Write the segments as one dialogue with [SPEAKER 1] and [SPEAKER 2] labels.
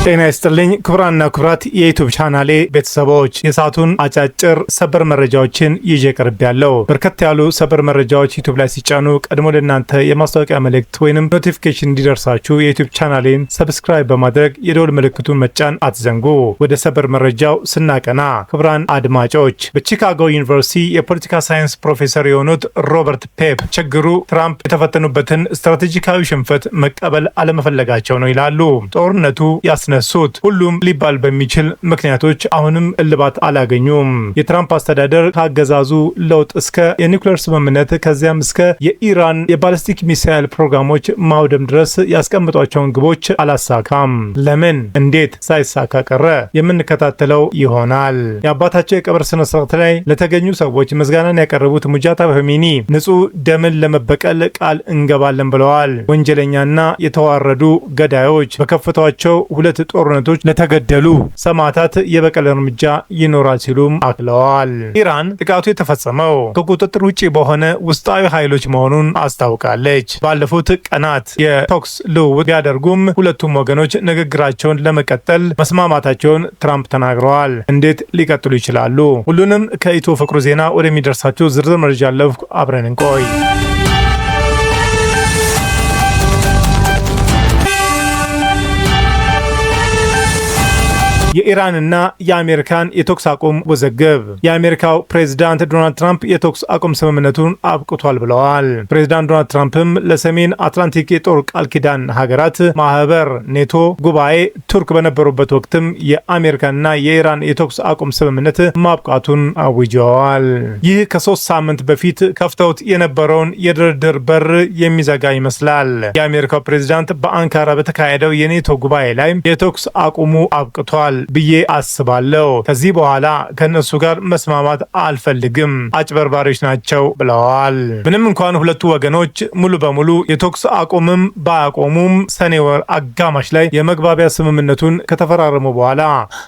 [SPEAKER 1] ጤና ይስጥልኝ ክቡራንና ክቡራት የዩቲዩብ ቻናሌ ቤተሰቦች የሰዓቱን አጫጭር ሰበር መረጃዎችን ይዤ ቀርቤያለሁ። በርከት ያሉ ሰበር መረጃዎች ዩቲዩብ ላይ ሲጫኑ ቀድሞ ለእናንተ የማስታወቂያ መልእክት ወይንም ኖቲፊኬሽን እንዲደርሳችሁ የዩቲዩብ ቻናሌን ሰብስክራይብ በማድረግ የደወል ምልክቱን መጫን አትዘንጉ። ወደ ሰበር መረጃው ስናቀና ክቡራን አድማጮች በቺካጎ ዩኒቨርሲቲ የፖለቲካ ሳይንስ ፕሮፌሰር የሆኑት ሮበርት ፔፕ ችግሩ ትራምፕ የተፈተኑበትን ስትራቴጂካዊ ሽንፈት መቀበል አለመፈለጋቸው ነው ይላሉ። ጦርነቱ ያስነሱት ሁሉም ሊባል በሚችል ምክንያቶች አሁንም እልባት አላገኙም። የትራምፕ አስተዳደር ካገዛዙ ለውጥ እስከ የኒውክሌር ስምምነት ከዚያም እስከ የኢራን የባሊስቲክ ሚሳይል ፕሮግራሞች ማውደም ድረስ ያስቀምጧቸውን ግቦች አላሳካም። ለምን እንዴት ሳይሳካ ቀረ? የምንከታተለው ይሆናል። የአባታቸው የቀብር ስነ ስርዓት ላይ ለተገኙ ሰዎች ምስጋናን ያቀረቡት ሙጃታባ ኸሜኒ ንጹህ ደምን ለመበቀል ቃል እንገባለን ብለዋል። ወንጀለኛና የተዋረዱ ገዳዮች በከፈቷቸው ሁለት ጦርነቶች ለተገደሉ ሰማዕታት የበቀል እርምጃ ይኖራል ሲሉም አክለዋል። ኢራን ጥቃቱ የተፈጸመው ከቁጥጥር ውጪ በሆነ ውስጣዊ ኃይሎች መሆኑን አስታውቃለች። ባለፉት ቀናት የተኩስ ልውውጥ ቢያደርጉም ሁለቱም ወገኖች ንግግራቸውን ለመቀጠል መስማማታቸውን ትራምፕ ተናግረዋል። እንዴት ሊቀጥሉ ይችላሉ? ሁሉንም ከኢትዮ ፍቅሩ ዜና ወደሚደርሳቸው ዝርዝር መረጃ አለፍኩ። አብረን እንቆይ። የኢራንና የአሜሪካን የተኩስ አቁም ውዝግብ። የአሜሪካው ፕሬዝዳንት ዶናልድ ትራምፕ የተኩስ አቁም ስምምነቱን አብቅቷል ብለዋል። ፕሬዝዳንት ዶናልድ ትራምፕም ለሰሜን አትላንቲክ የጦር ቃል ኪዳን ሀገራት ማህበር ኔቶ ጉባኤ ቱርክ በነበሩበት ወቅትም የአሜሪካና የኢራን የተኩስ አቁም ስምምነት ማብቃቱን አውጀዋል። ይህ ከ3 ሳምንት በፊት ከፍተውት የነበረውን የድርድር በር የሚዘጋ ይመስላል። የአሜሪካው ፕሬዝዳንት በአንካራ በተካሄደው የኔቶ ጉባኤ ላይ የተኩስ አቁሙ አብቅቷል ብዬ አስባለሁ። ከዚህ በኋላ ከነሱ ጋር መስማማት አልፈልግም፣ አጭበርባሪዎች ናቸው ብለዋል። ምንም እንኳን ሁለቱ ወገኖች ሙሉ በሙሉ የተኩስ አቁምም ባያቆሙም ሰኔ ወር አጋማሽ ላይ የመግባቢያ ስምምነቱን ከተፈራረሙ በኋላ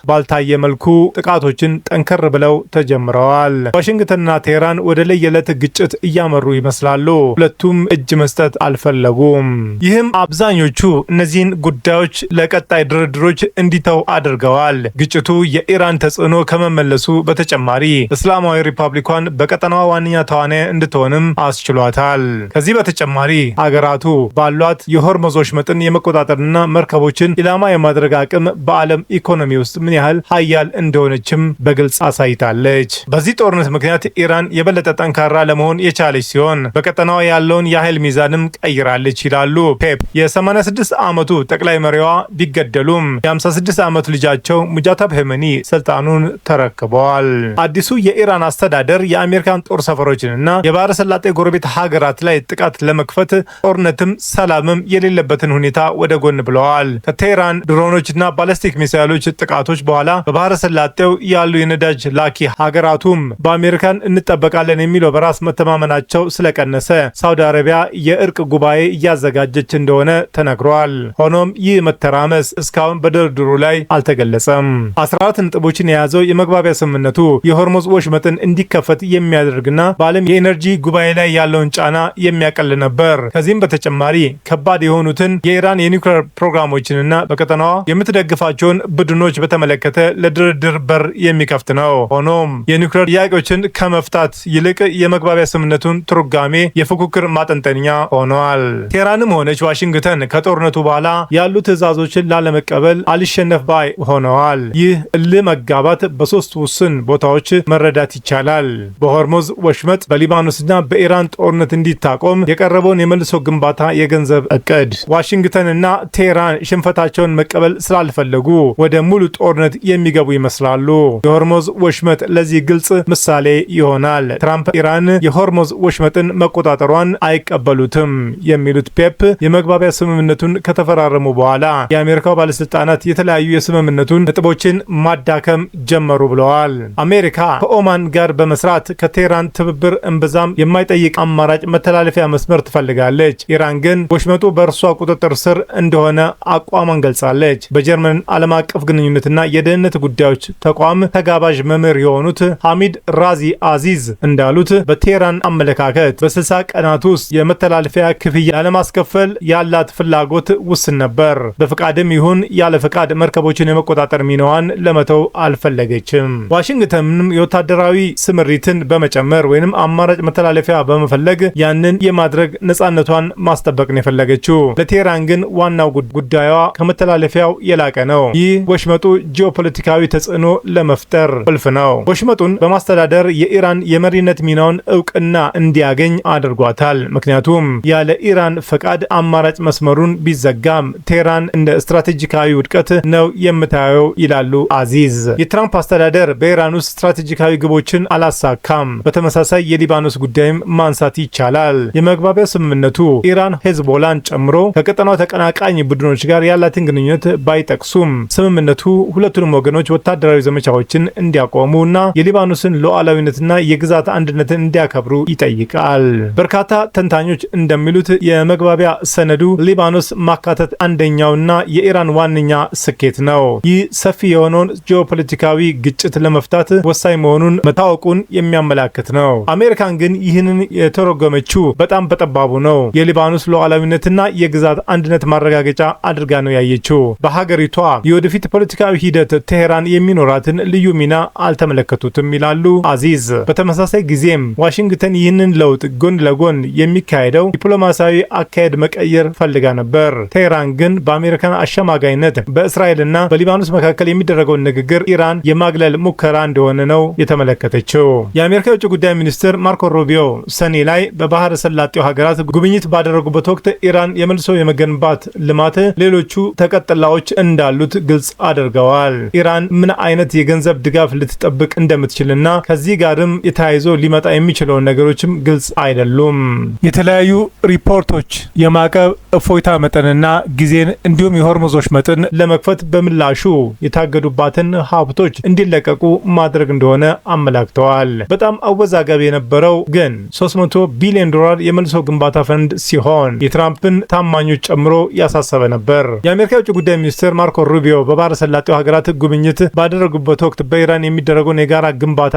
[SPEAKER 1] ባልታየ መልኩ ጥቃቶችን ጠንከር ብለው ተጀምረዋል። ዋሽንግተንና ቴህራን ወደ ለየለት ግጭት እያመሩ ይመስላሉ። ሁለቱም እጅ መስጠት አልፈለጉም። ይህም አብዛኞቹ እነዚህን ጉዳዮች ለቀጣይ ድርድሮች እንዲተው አድርገዋል። ግጭቱ የኢራን ተጽዕኖ ከመመለሱ በተጨማሪ እስላማዊ ሪፐብሊኳን በቀጠናዋ ዋነኛ ተዋናይ እንድትሆንም አስችሏታል። ከዚህ በተጨማሪ ሀገራቱ ባሏት የሆርሙዝ ወሽመጥን የመቆጣጠርና መርከቦችን ኢላማ የማድረግ አቅም በዓለም ኢኮኖሚ ውስጥ ምን ያህል ሀያል እንደሆነችም በግልጽ አሳይታለች። በዚህ ጦርነት ምክንያት ኢራን የበለጠ ጠንካራ ለመሆን የቻለች ሲሆን በቀጠናዋ ያለውን የኃይል ሚዛንም ቀይራለች ይላሉ ፔፕ። የ86 ዓመቱ ጠቅላይ መሪዋ ቢገደሉም የ56 ዓመቱ ልጃቸው ሙጃታባ ኸሜኒ ስልጣኑን ተረክበዋል። አዲሱ የኢራን አስተዳደር የአሜሪካን ጦር ሰፈሮችንና የባህረ ሰላጤ ጎረቤት ሀገራት ላይ ጥቃት ለመክፈት ጦርነትም ሰላምም የሌለበትን ሁኔታ ወደ ጎን ብለዋል። ከቴህራን ድሮኖችና ባሊስቲክ ሚሳይሎች ጥቃቶች በኋላ በባህረ ሰላጤው ያሉ የነዳጅ ላኪ ሀገራቱም በአሜሪካን እንጠበቃለን የሚለው በራስ መተማመናቸው ስለቀነሰ ሳውዲ አረቢያ የእርቅ ጉባኤ እያዘጋጀች እንደሆነ ተነግሯል። ሆኖም ይህ መተራመስ እስካሁን በድርድሩ ላይ አልተገለጸም። 14 ነጥቦችን የያዘው የመግባቢያ ስምምነቱ የሆርሙዝ ወሽመጥን እንዲከፈት የሚያደርግና በዓለም የኤነርጂ ጉባኤ ላይ ያለውን ጫና የሚያቀል ነበር። ከዚህም በተጨማሪ ከባድ የሆኑትን የኢራን የኒውክሌር ፕሮግራሞችንና በቀጠናዋ የምትደግፋቸውን ቡድኖች በተመለከተ ለድርድር በር የሚከፍት ነው። ሆኖም የኒውክሌር ጥያቄዎችን ከመፍታት ይልቅ የመግባቢያ ስምምነቱን ትርጓሜ የፉክክር ማጠንጠኛ ሆኗል። ቴህራንም ሆነች ዋሽንግተን ከጦርነቱ በኋላ ያሉ ትዕዛዞችን ላለመቀበል አልሸነፍ ባይ ሆነዋል። ይህ እልህ መጋባት በሶስት ውስን ቦታዎች መረዳት ይቻላል። በሆርሙዝ ወሽመጥ፣ በሊባኖስና በኢራን ጦርነት እንዲታቆም የቀረበውን የመልሶ ግንባታ የገንዘብ እቅድ። ዋሽንግተንና ቴህራን ሽንፈታቸውን መቀበል ስላልፈለጉ ወደ ሙሉ ጦርነት የሚገቡ ይመስላሉ። የሆርሙዝ ወሽመጥ ለዚህ ግልጽ ምሳሌ ይሆናል። ትራምፕ ኢራን የሆርሙዝ ወሽመጥን መቆጣጠሯን አይቀበሉትም የሚሉት ፔፕ የመግባቢያ ስምምነቱን ከተፈራረሙ በኋላ የአሜሪካው ባለስልጣናት የተለያዩ የስምምነቱን ስምምነቱን ነጥቦችን ማዳከም ጀመሩ ብለዋል። አሜሪካ ከኦማን ጋር በመስራት ከቴህራን ትብብር እምብዛም የማይጠይቅ አማራጭ መተላለፊያ መስመር ትፈልጋለች። ኢራን ግን ወሽመጡ በእርሷ ቁጥጥር ስር እንደሆነ አቋሟን ገልጻለች። በጀርመን ዓለም አቀፍ ግንኙነትና የደህንነት ጉዳዮች ተቋም ተጋባዥ መምህር የሆኑት ሐሚድ ራዚ አዚዝ እንዳሉት በቴህራን አመለካከት በ60 ቀናት ውስጥ የመተላለፊያ ክፍያ ለማስከፈል ያላት ፍላጎት ውስን ነበር። በፍቃድም ይሁን ያለ ፍቃድ መርከቦችን የመቆጣጠር ሚናዋን ለመተው አልፈለገችም። ዋሽንግተንም የወታደራዊ ስምሪትን በመጨመር ወይንም አማራጭ መተላለፊያ በመፈለግ ያንን የማድረግ ነጻነቷን ማስጠበቅ ነው የፈለገችው። ለቴህራን ግን ዋናው ጉዳዩዋ ከመተላለፊያው የላቀ ነው። ይህ ወሽመጡ ጂኦፖለቲካዊ ተጽዕኖ ለመፍጠር ቁልፍ ነው። ወሽመጡን በማስተዳደር የኢራን የመሪነት ሚናውን እውቅና እንዲያገኝ አድርጓታል። ምክንያቱም ያለ ኢራን ፈቃድ አማራጭ መስመሩን ቢዘጋም ቴህራን እንደ ስትራቴጂካዊ ውድቀት ነው የምታየው ይላሉ አዚዝ። የትራምፕ አስተዳደር በኢራን ውስጥ ስትራቴጂካዊ ግቦችን አላሳካም። በተመሳሳይ የሊባኖስ ጉዳይም ማንሳት ይቻላል። የመግባቢያ ስምምነቱ ኢራን ሄዝቦላን ጨምሮ ከቀጠናው ተቀናቃኝ ቡድኖች ጋር ያላትን ግንኙነት ባይጠቅሱም ስምምነቱ ሁለቱንም ወገኖች ወታደራዊ ዘመቻዎችን እንዲያቆሙና የሊባኖስን ሉዓላዊነትና የግዛት አንድነትን እንዲያከብሩ ይጠይቃል። በርካታ ተንታኞች እንደሚሉት የመግባቢያ ሰነዱ ሊባኖስ ማካተት አንደኛውና የኢራን ዋነኛ ስኬት ነው። ይህ ሰፊ የሆነውን ጂኦፖለቲካዊ ግጭት ለመፍታት ወሳኝ መሆኑን መታወቁን የሚያመላክት ነው። አሜሪካን ግን ይህንን የተረጎመችው በጣም በጠባቡ ነው። የሊባኖስ ሉዓላዊነትና የግዛት አንድነት ማረጋገጫ አድርጋ ነው ያየችው። በሀገሪቷ የወደፊት ፖለቲካዊ ሂደት ቴህራን የሚኖራትን ልዩ ሚና አልተመለከቱትም ይላሉ አዚዝ። በተመሳሳይ ጊዜም ዋሽንግተን ይህንን ለውጥ ጎን ለጎን የሚካሄደው ዲፕሎማሲያዊ አካሄድ መቀየር ፈልጋ ነበር። ቴህራን ግን በአሜሪካን አሸማጋይነት በእስራኤልና በሊባኖስ መካከል የሚደረገውን ንግግር ኢራን የማግለል ሙከራ እንደሆነ ነው የተመለከተችው። የአሜሪካ የውጭ ጉዳይ ሚኒስትር ማርኮ ሩቢዮ ሰኔ ላይ በባህረ ሰላጤው ሀገራት ጉብኝት ባደረጉበት ወቅት ኢራን የመልሶ የመገንባት ልማት ሌሎቹ ተቀጥላዎች እንዳሉት ግልጽ አድርገዋል። ኢራን ምን አይነት የገንዘብ ድጋፍ ልትጠብቅ እንደምትችልና ከዚህ ጋርም የተያይዞ ሊመጣ የሚችለውን ነገሮችም ግልጽ አይደሉም። የተለያዩ ሪፖርቶች የማዕቀብ እፎይታ መጠንና ጊዜን እንዲሁም የሆርሙዞች መጠን ለመክፈት በምላሹ የታገዱባትን ሀብቶች እንዲለቀቁ ማድረግ እንደሆነ አመላክተዋል። በጣም አወዛጋቢ የነበረው ግን 300 ቢሊዮን ዶላር የመልሶ ግንባታ ፈንድ ሲሆን የትራምፕን ታማኞች ጨምሮ ያሳሰበ ነበር። የአሜሪካ የውጭ ጉዳይ ሚኒስትር ማርኮ ሩቢዮ በባህረ ሰላጤው ሀገራት ጉብኝት ባደረጉበት ወቅት በኢራን የሚደረገውን የጋራ ግንባታ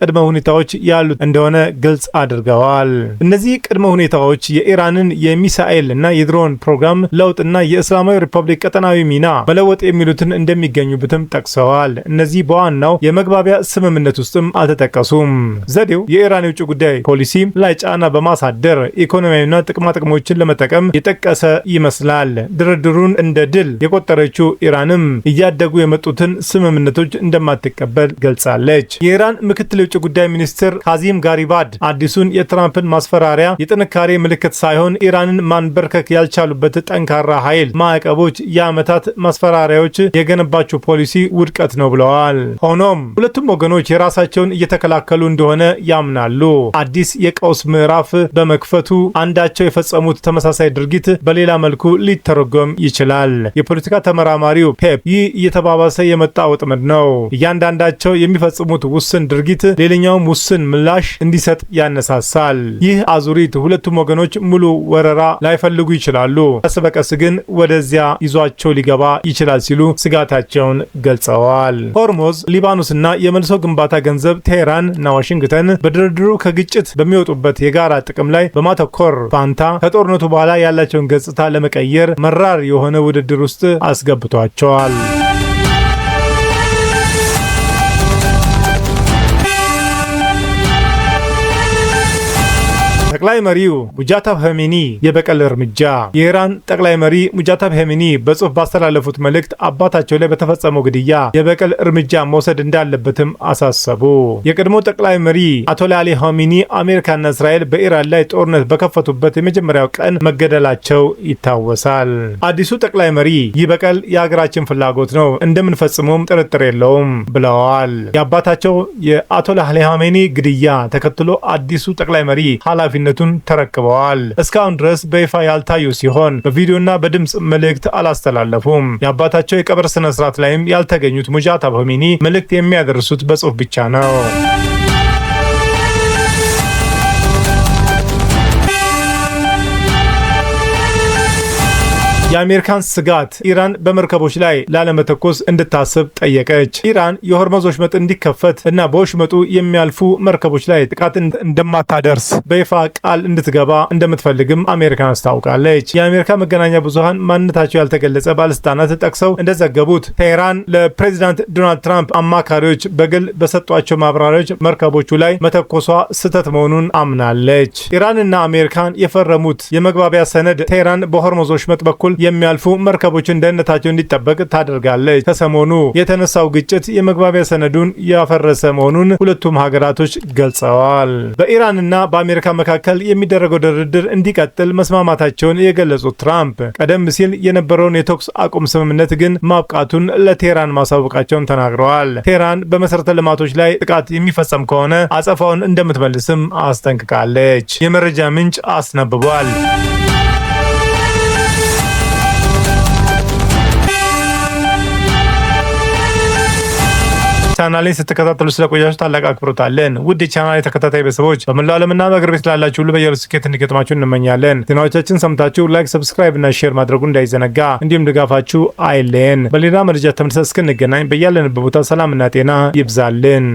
[SPEAKER 1] ቅድመ ሁኔታዎች ያሉት እንደሆነ ግልጽ አድርገዋል። እነዚህ ቅድመ ሁኔታዎች የኢራንን የሚሳኤል እና የድሮን ፕሮግራም ለውጥና የእስላማዊ ሪፐብሊክ ቀጠናዊ ሚና መለወጥ የሚሉትን እንደሚገኙበትም ጠቅሰዋል። እነዚህ በዋናው የመግባቢያ ስምምነት ውስጥም አልተጠቀሱም። ዘዴው የኢራን የውጭ ጉዳይ ፖሊሲ ላይ ጫና በማሳደር ኢኮኖሚያዊና ጥቅማጥቅሞችን ለመጠቀም የጠቀሰ ይመስላል። ድርድሩን እንደ ድል የቆጠረችው ኢራንም እያደጉ የመጡትን ስምምነቶች እንደማትቀበል ገልጻለች። የኢራን ምክትል የውጭ ጉዳይ ሚኒስትር ካዚም ጋሪባድ አዲሱን የትራምፕን ማስፈራሪያ የጥንካሬ ምልክት ሳይሆን ኢራንን ማንበርከክ ያልቻሉበት ጠንካራ ኃይል ማዕቀቦች የዓመታት ማስፈራሪያዎች የገነባቸው ፖሊሲ ውድቀት ነው ብለዋል። ሆኖም ሁለቱም ወገኖች የራሳቸውን እየተከላከሉ እንደሆነ ያምናሉ። አዲስ የቀውስ ምዕራፍ በመክፈቱ አንዳቸው የፈጸሙት ተመሳሳይ ድርጊት በሌላ መልኩ ሊተረጎም ይችላል። የፖለቲካ ተመራማሪው ፔፕ ይህ እየተባባሰ የመጣ ወጥመድ ነው። እያንዳንዳቸው የሚፈጽሙት ውስን ድርጊት ሌላኛውም ውስን ምላሽ እንዲሰጥ ያነሳሳል። ይህ አዙሪት ሁለቱም ወገኖች ሙሉ ወረራ ላይፈልጉ ይችላሉ፣ ቀስ በቀስ ግን ወደዚያ ይዟቸው ሊገባ ይችላል ሲሉ ስጋታቸውን ገልጸዋል። ሆርሙዝ፣ ሊባኖስና የመልሶ ግንባታ ገንዘብ ቴህራን እና ዋሽንግተን በድርድሩ ከግጭት በሚወጡበት የጋራ ጥቅም ላይ በማተኮር ፋንታ ከጦርነቱ በኋላ ያላቸውን ገጽታ ለመቀየር መራር የሆነ ውድድር ውስጥ አስገብቷቸዋል። ጠቅላይ መሪው ሙጃታብ ኸሜኒ የበቀል እርምጃ። የኢራን ጠቅላይ መሪ ሙጃታብ ኸሜኒ በጽሑፍ ባስተላለፉት መልእክት አባታቸው ላይ በተፈጸመው ግድያ የበቀል እርምጃ መውሰድ እንዳለበትም አሳሰቡ። የቀድሞ ጠቅላይ መሪ አያቶላህ አሊ ኸሜኒ አሜሪካና እስራኤል በኢራን ላይ ጦርነት በከፈቱበት የመጀመሪያው ቀን መገደላቸው ይታወሳል። አዲሱ ጠቅላይ መሪ ይህ በቀል የሀገራችን ፍላጎት ነው፣ እንደምንፈጽመውም ጥርጥር የለውም ብለዋል። የአባታቸው የአያቶላህ አሊ ኸሜኒ ግድያ ተከትሎ አዲሱ ጠቅላይ መሪ ኃላፊነት ኃላፊነቱን ተረክበዋል። እስካሁን ድረስ በይፋ ያልታዩ ሲሆን በቪዲዮና በድምጽ መልእክት አላስተላለፉም። የአባታቸው የቀብር ስነ ስርዓት ላይም ያልተገኙት ሙጃታ ሆሚኒ መልእክት የሚያደርሱት በጽሁፍ ብቻ ነው። የአሜሪካን ስጋት ኢራን በመርከቦች ላይ ላለመተኮስ እንድታስብ ጠየቀች። ኢራን የሆርሙዝ ወሽመጥ እንዲከፈት እና በወሽመጡ የሚያልፉ መርከቦች ላይ ጥቃት እንደማታደርስ በይፋ ቃል እንድትገባ እንደምትፈልግም አሜሪካን አስታውቃለች። የአሜሪካ መገናኛ ብዙሃን ማንነታቸው ያልተገለጸ ባለስልጣናት ጠቅሰው እንደዘገቡት ቴህራን ለፕሬዚዳንት ዶናልድ ትራምፕ አማካሪዎች በግል በሰጧቸው ማብራሪያዎች መርከቦቹ ላይ መተኮሷ ስህተት መሆኑን አምናለች። ኢራንና አሜሪካን የፈረሙት የመግባቢያ ሰነድ ቴህራን በሆርሙዝ ወሽመጥ በኩል የሚያልፉ መርከቦችን ደህንነታቸው እንዲጠበቅ ታደርጋለች። ከሰሞኑ የተነሳው ግጭት የመግባቢያ ሰነዱን ያፈረሰ መሆኑን ሁለቱም ሀገራቶች ገልጸዋል። በኢራንና በአሜሪካ መካከል የሚደረገው ድርድር እንዲቀጥል መስማማታቸውን የገለጹት ትራምፕ ቀደም ሲል የነበረውን የተኩስ አቁም ስምምነት ግን ማብቃቱን ለቴህራን ማሳወቃቸውን ተናግረዋል። ቴህራን በመሰረተ ልማቶች ላይ ጥቃት የሚፈጸም ከሆነ አጸፋውን እንደምትመልስም አስጠንቅቃለች። የመረጃ ምንጭ አስነብቧል። ቻናሌን ስትከታተሉ ስለቆያችሁ ታላቅ አክብሮት አለን። ውድ የቻናሌ ተከታታይ ቤተሰቦች በመላው ዓለምና በአገር ቤት ላላችሁ ሁሉ በየዕለቱ ስኬት እንዲገጥማችሁ እንመኛለን። ዜናዎቻችን ሰምታችሁ ላይክ፣ ሰብስክራይብ እና ሼር ማድረጉ እንዳይዘነጋ፣ እንዲሁም ድጋፋችሁ አይለየን። በሌላ መረጃ ተመልሰን እስክንገናኝ በያለንበት ቦታ ሰላምና ጤና ይብዛልን።